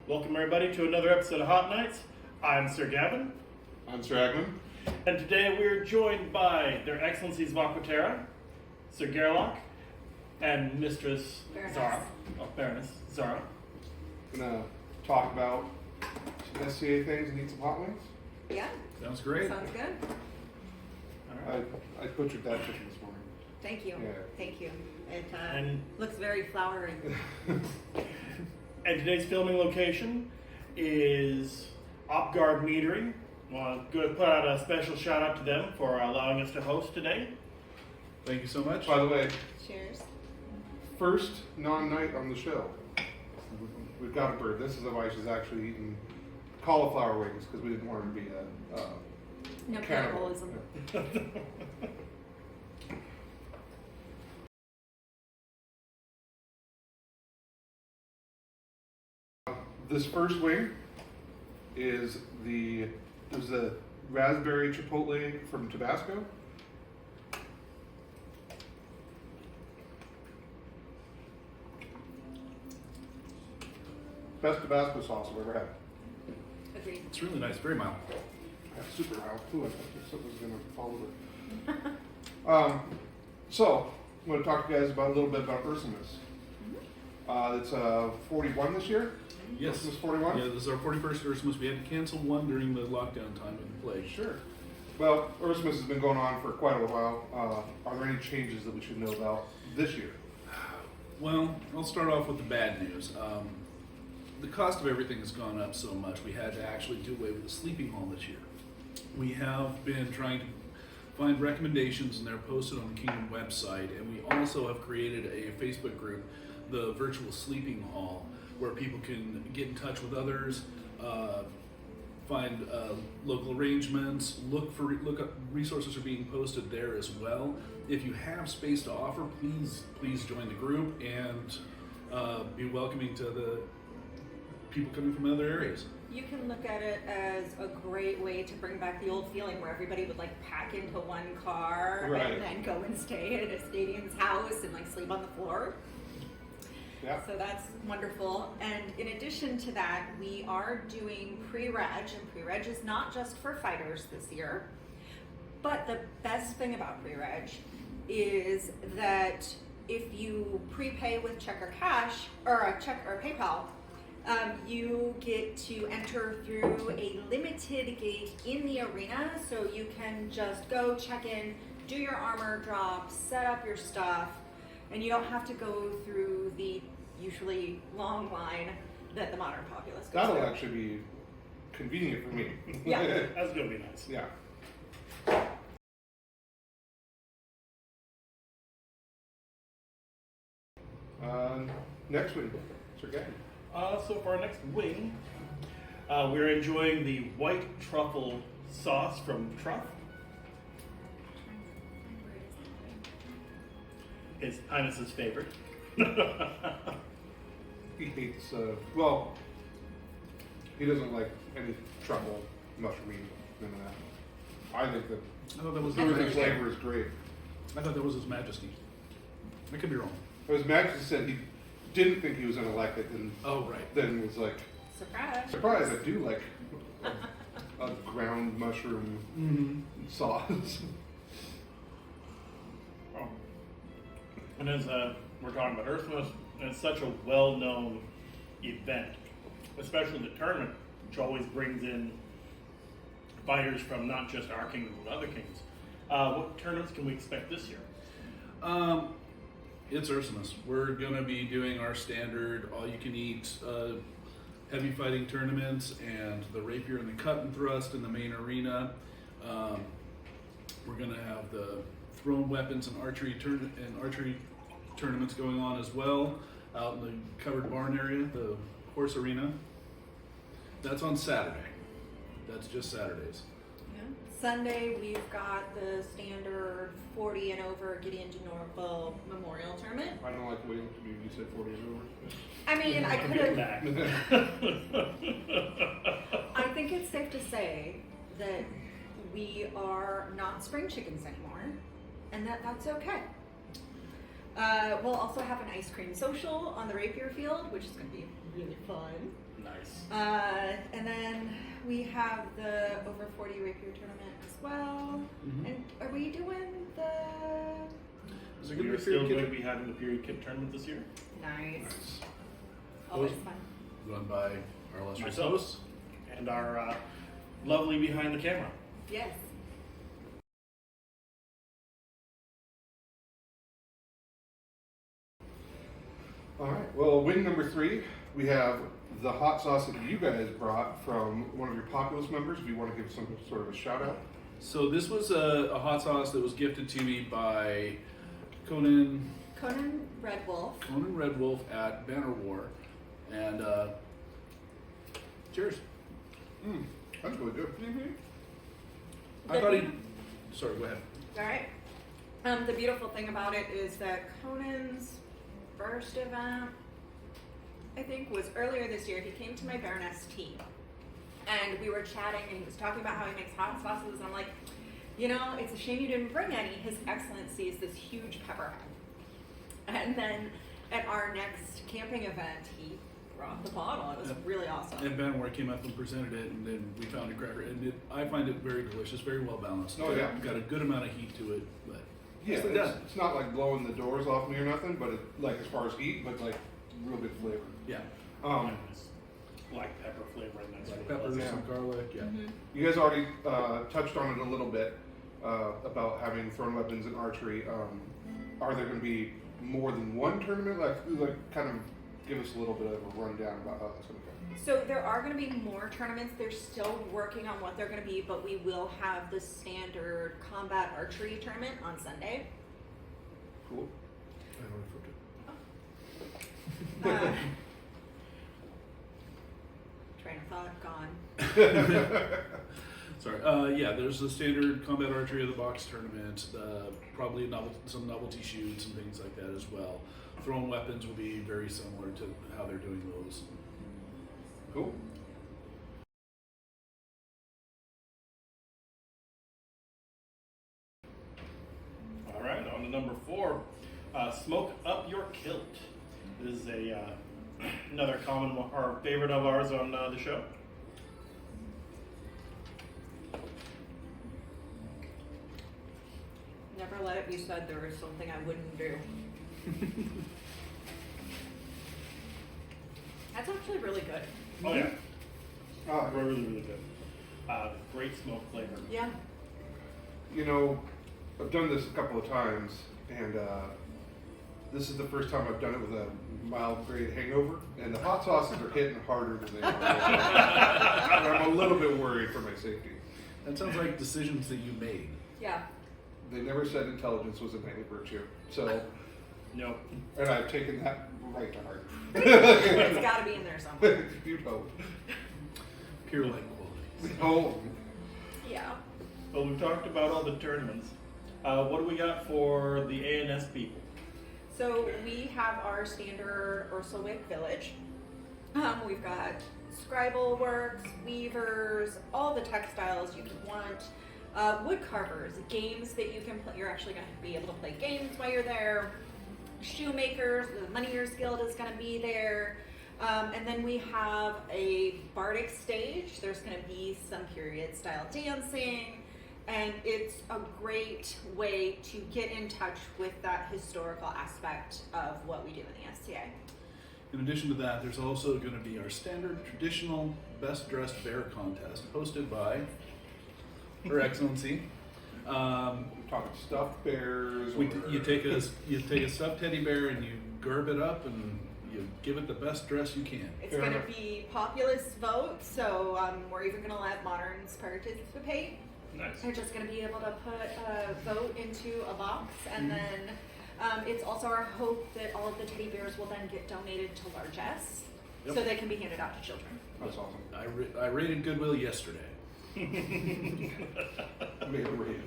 Welcome everybody to another episode of Hot Nights. I'm Sir Gavin. I'm Sir Agmundr. And today we're joined by their Excellencies of Aquaterra, Sir Geirleikr, and Mistress Baroness. Zahra. Oh, Baroness Zahra. Gonna talk about some SCA things and eat some hot wings. Yeah, Sounds great. sounds good. All right. I butchered that chicken this morning. Thank you. Yeah. Thank you. It And- looks very flowery. And today's filming location is Opgard Meadery. Want to put out a special shout out to them for allowing us to host today. Thank you so much. By the way, Cheers. first non-night on the show. We've got a bird. This is why she's actually eating cauliflower wings because we didn't want her to be a No cannibal. cannibalism. This first wing is the raspberry chipotle from Tabasco. Best Tabasco sauce I've ever had. Agreed. It's really nice, very mild. Yeah, super mild. Ooh, I thought something was gonna fall over. So I'm going to talk to you guys about a little bit about Ursulmas. It's 41 this year. Yes. Ursulmas 41. Yeah, this is our 41st Ursulmas. We had to cancel one during the lockdown time of the plague. Sure. Well, Ursulmas has been going on for quite a while. Are there any changes that we should know about this year? Well, I'll start off with the bad news. The cost of everything has gone up so much, we had to actually do away with the sleeping hall this year. We have been trying to find recommendations, and they're posted on the Kingdom website, and we also have created a Facebook group, the Virtual Sleeping Hall, where people can get in touch with others, find local arrangements, look up resources are being posted there as well. If you have space to offer, please join the group and be welcoming to the people coming from other areas. You can look at it as a great way to bring back the old feeling where everybody would like pack into one car Right. and then go and stay at a stadium's house and like sleep on the floor. Yeah. So that's wonderful. And in addition to that, we are doing pre-reg, and pre-reg is not just for fighters this year. But the best thing about pre-reg is that if you prepay with check or cash, or a check or PayPal, you get to enter through a limited gate in the arena, so you can just go check in, do your armor drop, set up your stuff, and you don't have to go through the usually long line that the modern populace goes That'll through. actually be convenient for me. Yeah. That's going to be nice. Yeah. Next week, Sir Gavin. So for our next wing, we're enjoying the white truffle sauce from Truff. His Highness's favorite. He hates, well, he doesn't like any truffle, mushroomy, none of that. I think that I thought that was everything flavor is great. I thought that was His Majesty. I could be wrong. His Majesty said he didn't think he was going to like it, and Oh, right. then was like, Surprise! surprised I do like a ground mushroom Mm-hmm. sauce. Oh. And as we're talking about Ursulmas, it's such a well-known event, especially the tournament, which always brings in fighters from not just our kingdom, but other kingdoms. What tournaments can we expect this year? It's Ursulmas. We're going to be doing our standard all-you-can-eat heavy fighting tournaments and the rapier and the cut and thrust in the main arena. We're going to have the thrown weapons and archery tournaments going on as well out in the covered barn area, the horse arena. That's on Saturday. That's just Saturdays. Yeah. Sunday, we've got the standard 40 and over Gideon de Norville Memorial Tournament. I don't like the way you looked at me when you said 40 and over. I mean, I I'm could getting have. back. I think it's safe to say that we are not spring chickens anymore, and that's okay. We'll also have an ice cream social on the rapier field, which is going to be really fun. Nice. And then we have the over 40 rapier tournament as well. And are we doing the Is there We going are to be a still period going to kid be having the period kit tournament this year. nice? Always fun. run by our illustrious Myself. hosts? And our lovely behind the camera. Yes. All right. Well, win number 3, we have the hot sauce that you guys brought from one of your Populous members. If you want to give some sort of a shout out. So this was a hot sauce that was gifted to me by Conan Red Wolf. Red Wolf at Banner War, and cheers. That's really good. I thought he. Sorry, go ahead. All right. The beautiful thing about it is that Conan's first event, I think, was earlier this year. He came to my Baroness tea, and we were chatting, and he was talking about how he makes hot sauces. And I'm like, you know, it's a shame you didn't bring any. His Excellency is this huge pepperhead. And then at our next camping event, he brought the bottle. It was really awesome. And Banner War came up and presented it, and then we found a cracker, and I find it very delicious, very well balanced. Oh, yeah. Got a good amount of heat to it, but Yeah, nicely it's, done. it's not like blowing the doors off me or nothing, but it, like as far as heat, but like real good flavor. Yeah, Black pepper flavor in that. like peppers, Yeah. some garlic. Yeah. You guys already touched on it a little bit about having thrown weapons and archery. Are there going to be more than one tournament? Like, kind of give us a little bit of a rundown about how that's going to go. So there are going to be more tournaments. They're still working on what they're going to be, but we will have the standard combat archery tournament on Sunday. Cool. I already flipped Train of thought gone. Sorry. Yeah, there's the standard combat archery of the box tournament. Probably some novelty shoots and things like that as well. Thrown weapons will be very similar to how they're doing those. Cool. All right, on to number 4. Smoke up your kilt. This is another common one, or favorite of ours on the show. Never let it be said there was something I wouldn't do. That's actually really good. Oh yeah, Ah, really good. Great smoke flavor. Yeah. you know, I've done this a couple of times, and this is the first time I've done it with a mild grade hangover, and the hot sauces are hitting harder than they are. I'm a little bit worried for my safety. That sounds like decisions that you made. Yeah. They never said intelligence was a manly virtue, so, No, and I've taken that right to heart. It's got to be in there somewhere. You'd hope. Pure light quality. Oh, Yeah. well, we've talked about all the tournaments. What do we got for the ANS people? So we have our standard Ursulmas village. We've got scribal works, weavers, all the textiles you could want, wood carvers, games that you can play. You're actually going to be able to play games while you're there. Shoemakers, the Money Years Guild is going to be there. And then we have a bardic stage. There's going to be some period style dancing. And it's a great way to get in touch with that historical aspect of what we do in the STA. In addition to that, there's also going to be our standard traditional best dressed bear contest hosted by Her Excellency. we're talking stuffed bears. You take a stuffed teddy bear and you garb it up and you give it the best dress you can. It's Fair going to enough. be populous vote, so we're even going to let moderns participate. Nice. They're just going to be able to put a vote into a box, and then it's also our hope that all of the teddy bears will then get donated to largesse, Yep. so they can be handed out to children. That's awesome. I raided Goodwill yesterday. Made it rain.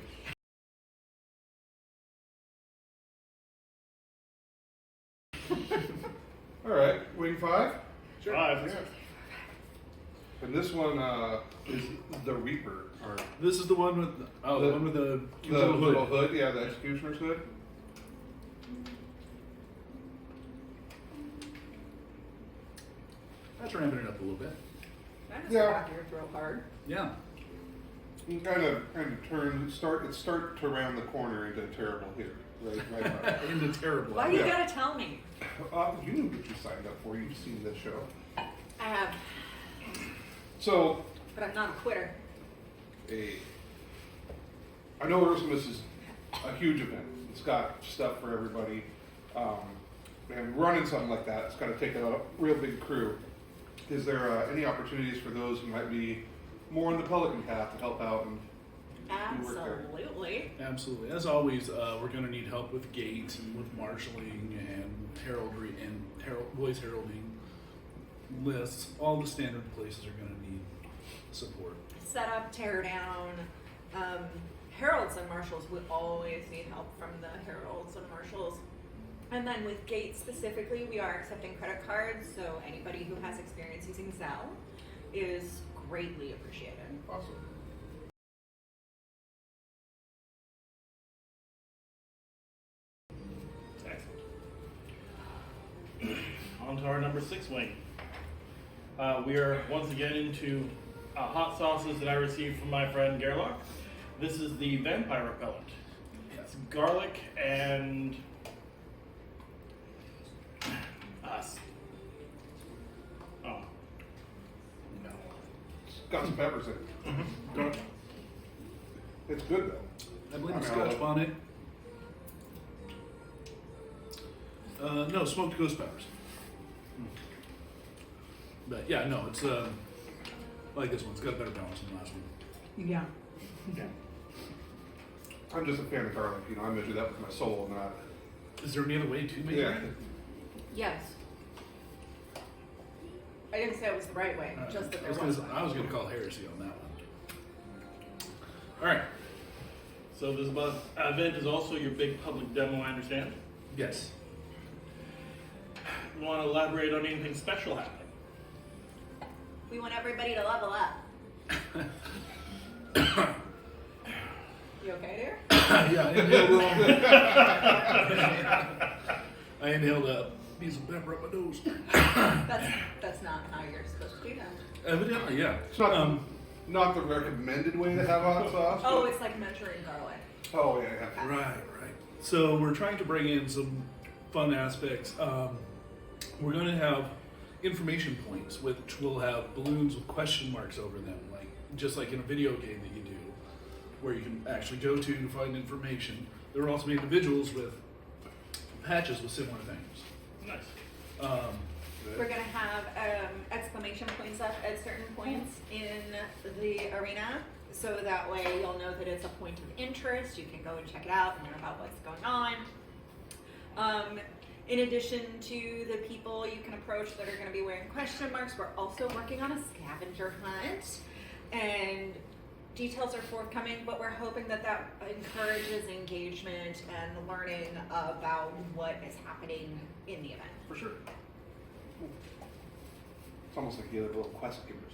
All right, wing 5. Sure. 5. Yeah. And this one is the Reaper, or This is the one with the one with the cute the little little hood. hood. Yeah, the executioner's hood. That's ramping it up a little bit. That is Yeah. back of your throat hard. Yeah. You kind of start to round the corner into terrible here. Right. Into terrible. Why you Yeah. gotta tell me? You knew what you signed up for. You've seen this show. I have, So, but I'm not a quitter. I know Ursulmas is a huge event. It's got stuff for everybody. And running something like that, it's got to take a real big crew. Is there any opportunities for those who might be more on the Pelican path to help out? And work there? Absolutely. Absolutely. As always, we're going to need help with gates and with marshaling and heraldry and voice heralding lists. All the standard places are going to need support. Set up, tear down. Heralds and marshals would always need help from the heralds and marshals. And then with gates specifically, we are accepting credit cards, so anybody who has experience using Zelle is greatly appreciated. Awesome. Excellent. On to our number 6 wing. We are once again into hot sauces that I received from my friend Geirleikr. This is the vampire repellent. It's garlic and no. It's got some peppers in it. Garlic. It's good though. I believe it's I mean, Scotch bonnet. No, smoked ghost peppers. But yeah, no, it's I like this one. It's got a better balance than the last one. Yeah. Yeah. I'm just a fan of garlic. I measure that with my soul, not. Is there any other way to make Yeah. it? Yes. I didn't say it was the right way, just that there was one. I was going to call heresy on that one. All right. So this event is also your big public demo, I understand. Yes. You want to elaborate on anything special happening? We want everybody to level up. You okay there? Yeah, I inhaled, I inhaled a piece of pepper up my nose. That's not how you're supposed to do that. Evidently, yeah. It's not the recommended way to have hot sauce. Oh, it's like measuring garlic. Oh yeah. Right. So we're trying to bring in some fun aspects. We're going to have information points, which will have balloons with question marks over them, just like in a video game that you do, where you can actually go to find information. There will also be individuals with patches with similar things. Nice. We're going to have exclamation points up at certain points in the arena, so that way you'll know that it's a point of interest. You can go and check it out and learn about what's going on. In addition to the people you can approach that are going to be wearing question marks, we're also working on a scavenger hunt, and details are forthcoming, but we're hoping that encourages engagement and learning about what is happening in the event. For sure. It's almost like the other little quest game or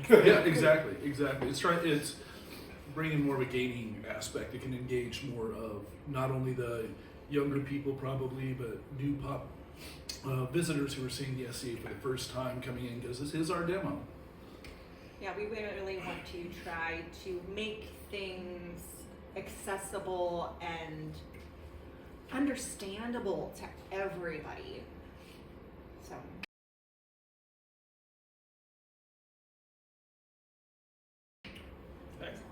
something. Yeah, exactly. It's bringing more of a gaming aspect. It can engage more of not only the younger people probably, but new visitors who are seeing the SC for the first time coming in, because this is our demo. Yeah, we really want to try to make things accessible and understandable to everybody. So. Excellent.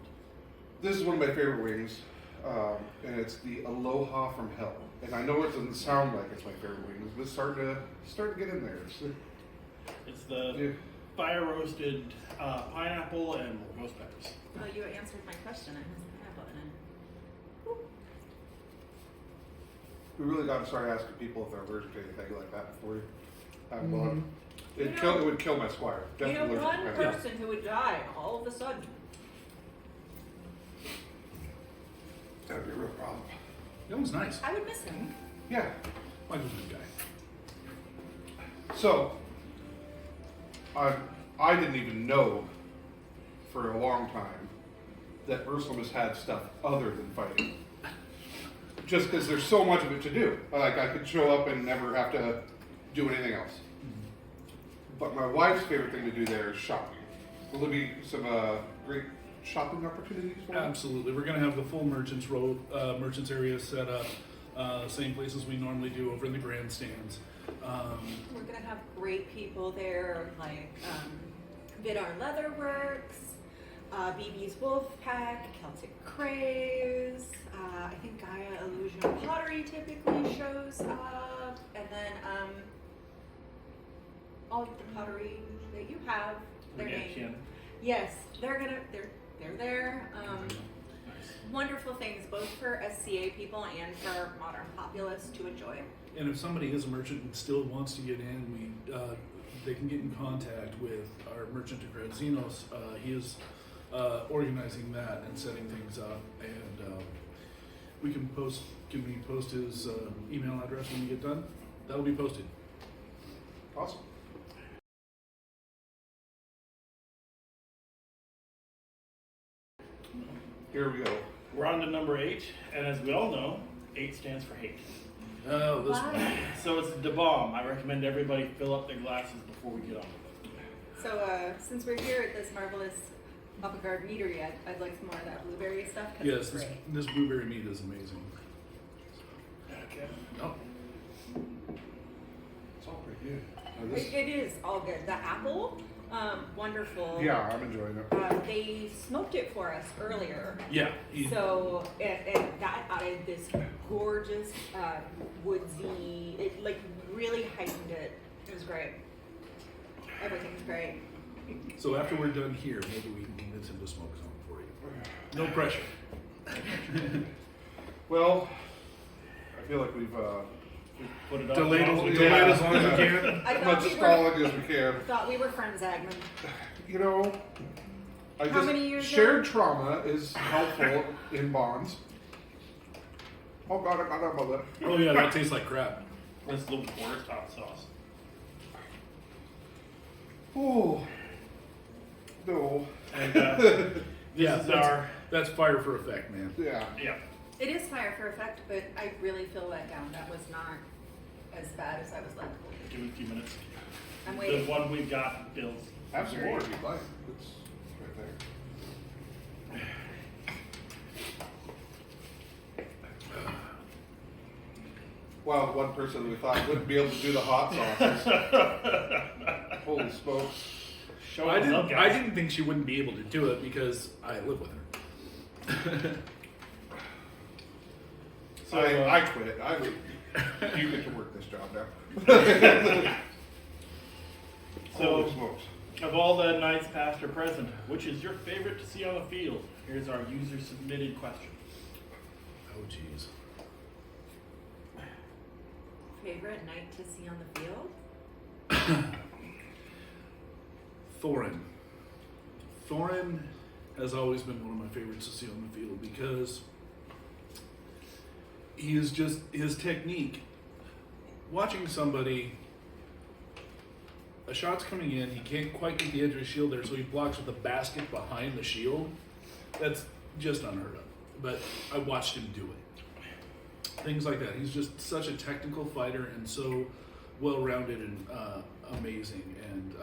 This is one of my favorite wings, and it's the Aloha from Hell. And I know it doesn't sound like it's my favorite wings, but it's starting to get in there. It's the fire roasted pineapple and ghost peppers. Oh, you answered my question. I have pineapple in it. We really got to start asking people if they're allergic to anything like that before you have them on. You know- It would kill my squire. You know, Definitely one allergic to pineapple. person who would die all of a sudden. That would be a real problem. That was nice. I would miss him. Yeah. Michael's a good guy. So, I didn't even know for a long time that Ursulmas had stuff other than fighting. Just because there's so much of it to do. Like, I could show up and never have to do anything else. But my wife's favorite thing to do there is shopping. Will there be some great shopping opportunities for us? Absolutely. We're going to have the full merchants road, merchants area set up, same places we normally do over in the grandstands. We're gonna have great people there, like Vidar Leatherworks, BB's Wolfpack, Celtic Craze. I think Gaia Illusion Pottery typically shows up, and then all of the pottery that you have. Their name. Yes, they're there. Wonderful things both for SCA people and for modern populace to enjoy. And if somebody is a merchant and still wants to get in, they can get in contact with our merchant at Grazinos. He is organizing that and setting things up, and we can post. Can we post his email address when we get done? That'll be posted. Awesome. Here we go. We're on to number 8, and as we all know, 8 stands for hate. Oh, this Wow. one. So it's the bomb. I recommend everybody fill up their glasses before we get on with it. So since we're here at this marvelous avant-garde meadery, I'd like some more of that blueberry stuff. 'Cause Yes, it's this, great. this blueberry meat is amazing. Okay. Oh, It's all pretty good. It is all good. The apple, wonderful. Yeah, I'm enjoying it. They smoked it for us earlier. yeah. So and that added this gorgeous woodsy. It like really heightened it. It was great. Everything's great. So after we're done here, maybe we can convince him to smoke something for you. No pressure. Well, I feel like we've Put it on. Delayed as long as we can. I as thought much we were, stalling as we can. thought we were friends, Agmund. You know, How many years shared now? trauma is helpful in bonds. Oh God, I got that on my lip. Oh yeah, that tastes like crap. This little quarter top sauce. Oh no. And Yeah, is our that's fire for effect, man. Yeah. yeah. It is fire for effect, but I really feel let down. That was not as bad as I was led to believe. Give it a few minutes. I'm The waiting. one we've got builds. Have some more if you'd like. It's right there. Well, one person we thought wouldn't be able to do the hot sauces. Holy smokes. Show I us up, didn't. guys. I didn't think she wouldn't be able to do it because I live with her. So, I quit. You get to work this job now. So, Holy smokes. of all the nights past or present, which is your favorite to see on the field? Here's our user submitted question. Oh jeez. Favorite night to see on the field? Thorin has always been one of my favorites to see on the field because he is just his technique. Watching somebody, a shot's coming in, he can't quite get the edge of his shield there, so he blocks with a basket behind the shield. That's just unheard of. But I watched him do it. Things like that. He's just such a technical fighter and so well-rounded and amazing. And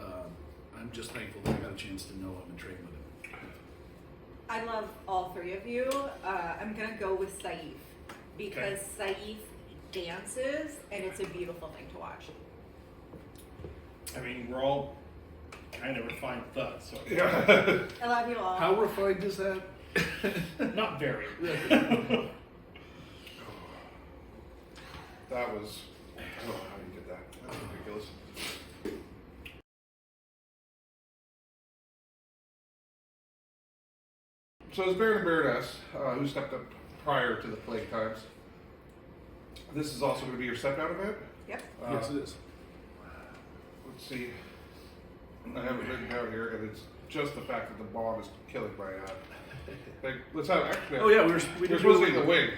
I'm just thankful that I got a chance to know him and train with him. I love all three of you. I'm gonna go with Saif because Saif dances and it's a beautiful thing to watch. I mean, we're all kind of refined thugs, so Yeah. I love you all. How refined is that? not very. That was. I don't know how you did that. That's ridiculous. So it's Baron and Baroness, who stepped up prior to the plague times. This is also going to be your step down event. Yep. Yes, it is. Let's see. I have it written down here, and it's just the fact that the bomb is killing my. Like, let's have actually. Oh yeah, we we're did supposed to get the wing.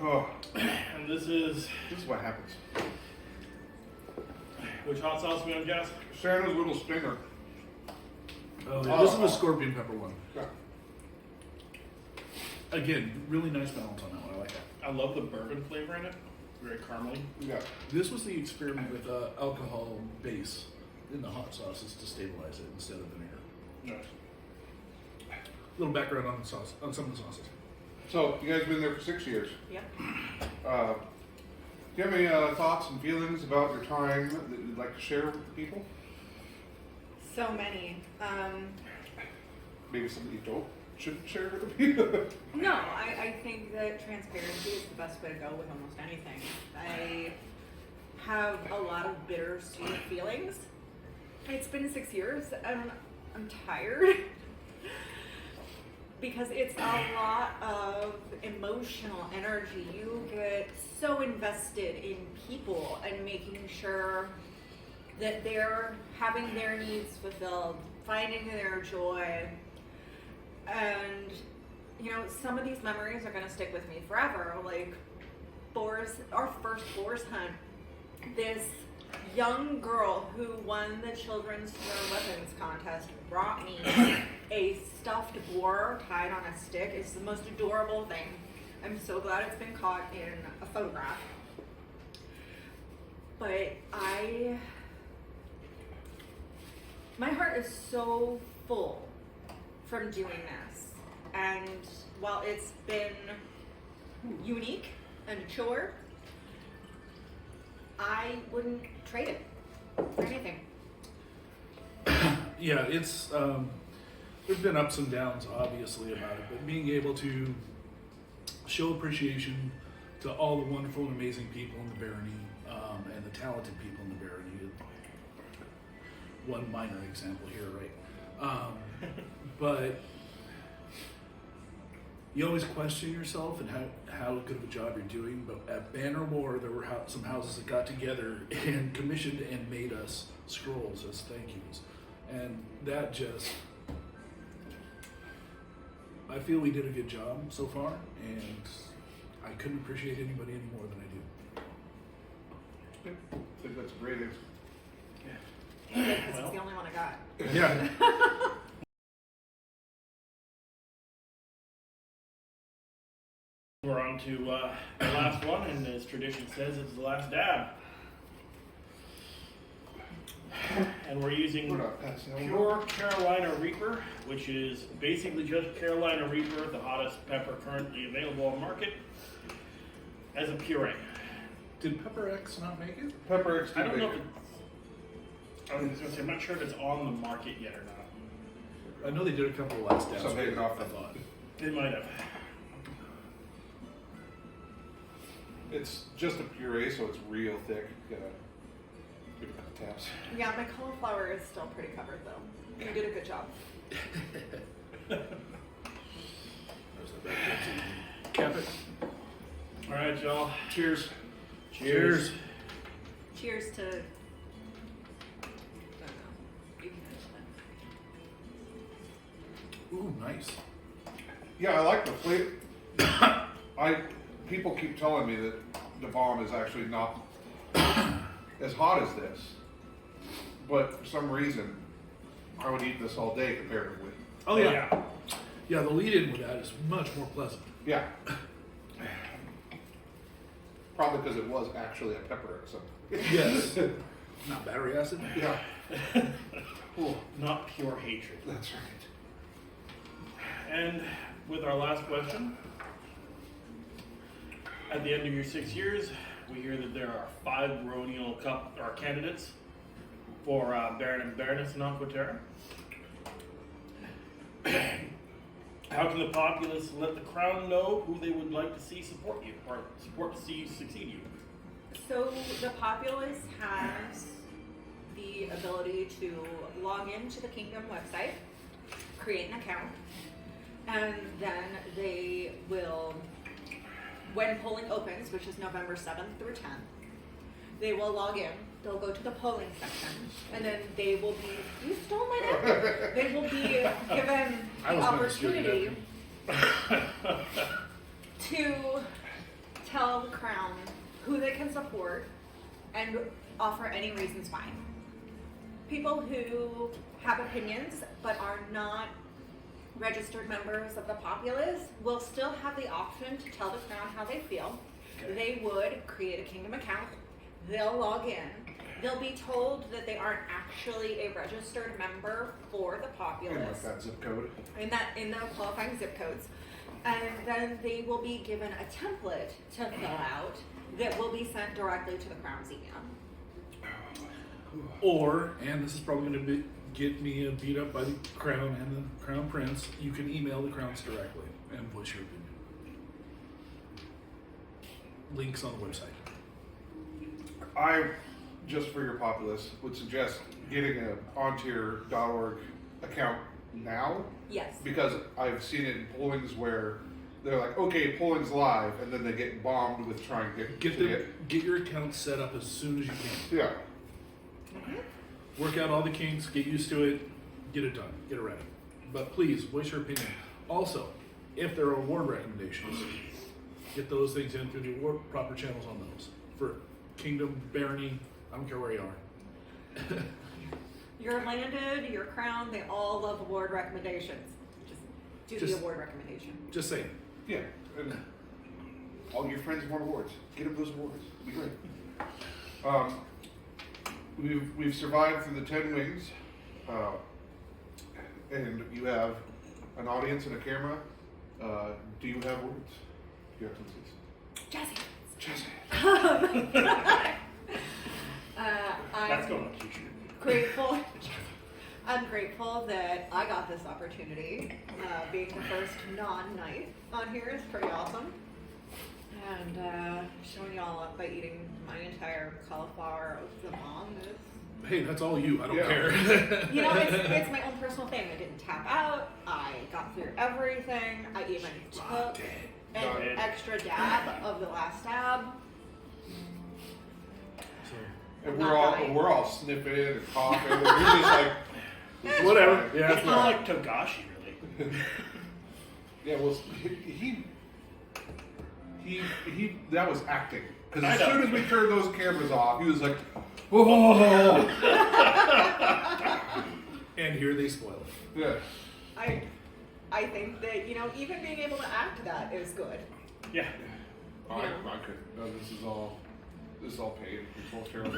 Oh, And this is what happens. which hot sauce we on, guys? Santa's little stinger. Oh, yeah. This is the scorpion pepper one. Yeah. Again, really nice balance on that one. I like that. I love the bourbon flavor in it. Very caramely. Yeah. This was the experiment with alcohol base in the hot sauces to stabilize it instead of vinegar. Nice. A little background on the sauce, on some of the sauces. So, you guys have been there for 6 years. Yep. Do you have any thoughts and feelings about your time that you'd like to share with people? So many. Maybe something you shouldn't share with people? No, I think that transparency is the best way to go with almost anything. I have a lot of bittersweet feelings. It's been 6 years and I'm tired because it's a lot of emotional energy. You get so invested in people and making sure that they're having their needs fulfilled, finding their joy. And, you know, some of these memories are going to stick with me forever. Like, our first boars hunt, this young girl who won the children's thrown weapons contest brought me a stuffed boar tied on a stick. It's the most adorable thing. I'm so glad it's been caught in a photograph. But my heart is so full from doing this. And while it's been unique and a chore, I wouldn't trade it for anything. Yeah, it's there's been ups and downs obviously about it, but being able to show appreciation to all the wonderful and amazing people in the barony and the talented people in the barony. One minor example here, right? But you always question yourself and how good of a job you're doing. But at Banner War, there were some houses that got together and commissioned and made us scrolls as thank yous. And that just, I feel we did a good job so far, and I couldn't appreciate anybody any more than I do. I think that's a great answer. Because it's the only one I got. Yeah. We're on to the last one, and as tradition says, it's the last dab. And we're using pure Carolina Reaper, which is basically just Carolina Reaper, the hottest pepper currently available on the market, as a puree. Did Pepper X not make it? Pepper X. I don't know if I was going to say, I'm not sure if it's on the market yet or not. I know they did a couple of last dabs. So maybe off I the thought. They might have. It's just a puree, so it's real thick. Gotta give it a couple taps. Yeah, my cauliflower is still pretty covered though. You did a good job. There's the back cap it. All right, y'all. Cheers. Cheers. Cheers to. I don't know. You can finish Ooh, nice. Yeah, I like the flavor. People keep telling me that the bomb is actually not as hot as this, but for some reason, I would eat this all day comparatively. Oh yeah. Yeah, the lead-in with that is much more pleasant. Yeah. Probably because it was actually a pepper. So. Yes. Not battery acid. Yeah. Cool. Not pure hatred. That's right. And with our last question, at the end of your 6 years, we hear that there are 5 Baronial Cup or candidates for Baron and Baroness in Aquaterra. How can the populace let the crown know who they would like to see support you, or support to see you succeed you? So the populace has the ability to log into the Kingdom website, create an account, and then they will, when polling opens, which is November 7th through 10th, they will log in, they'll go to the polling section, and then they will be, you stole my napkin! They will be given the opportunity to tell the crown who they can support and offer any reasons why. People who have opinions but are not registered members of the populace will still have the option to tell the crown how they feel. Okay. They would create a Kingdom account, they'll log in, They'll be told that they aren't actually a registered member for the And populace like that zip code. in the qualifying zip codes, and then they will be given a template to fill out that will be sent directly to the Crown's email. Or, and this is probably going to get me beat up by the Crown and the Crown Prince, you can email the Crowns directly and voice your opinion. Links on the website. I, just for your populace, would suggest getting a ontier.org account now, Yes. because I've seen it in pollings where they're like, okay, polling's live, and then they get bombed with trying to Get your account set up as soon as you can. Yeah. Work out all the kinks, get used to it, get it done, get it ready. But please, voice your opinion. Also, if there are award recommendations, get those things in through the award proper channels on those. For Kingdom, Barony, I don't care where you are. Your landed, your crown, they all love award recommendations. Just do the award recommendation. Just saying. Yeah. And all your friends want awards. Get them those awards. It'll be great. We've survived through the 10 wings, and you have an audience and a camera. Do you have words? Do you have something? Jesse. That's going on t-shirt. Grateful. I'm grateful that I got this opportunity. Being the first non-knight on here is pretty awesome. And showing y'all up by eating my entire cauliflower of the mom is... Hey, that's all you. I don't Yeah. care. You know, it's my own personal thing. I didn't tap out. I got through everything. I even took an Dead. extra dab of the last dab. So, And Not dying. we're all sniffing and coughing. And we're just like, this is whatever. fine. Yeah, It's not like Togashi, really. Yeah, well, he that was acting. Because I as know. soon as we turned those cameras off, he was like, whoa. and here they spoil it. Yeah. I think that, you know, even being able to act that is good. Yeah. I couldn't. No, this is all pain. It's all terrible.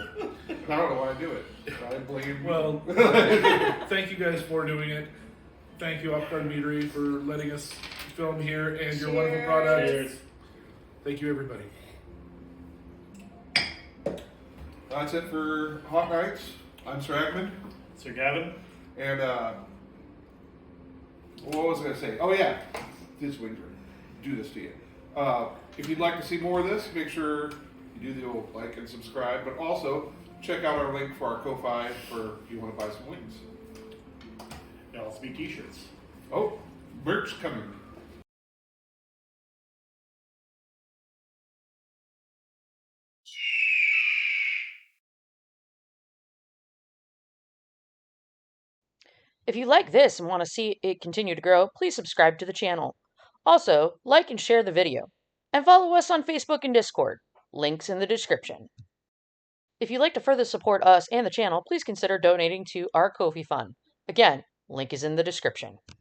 I don't know why I do it. I blame. Well, thank you guys for doing it. Thank you, Upgard Meadery, for letting us film here and your wonderful Cheers. product. Cheers. Thank you, everybody. That's it for Hot Nights. I'm Sir Agmundr. Sir Gavin. And what was I gonna say? Oh yeah, this winter, do this to you. If you'd like to see more of this, make sure you do the old like and subscribe. But also check out our link for our Ko-Fi for if you want to buy some wings. There'll also be t-shirts. Oh, merch coming. If you like this and want to see it continue to grow, please subscribe to the channel. Also, like and share the video. And follow us on Facebook and Discord. Links in the description. If you'd like to further support us and the channel, please consider donating to our Ko-fi fund. Again, link is in the description.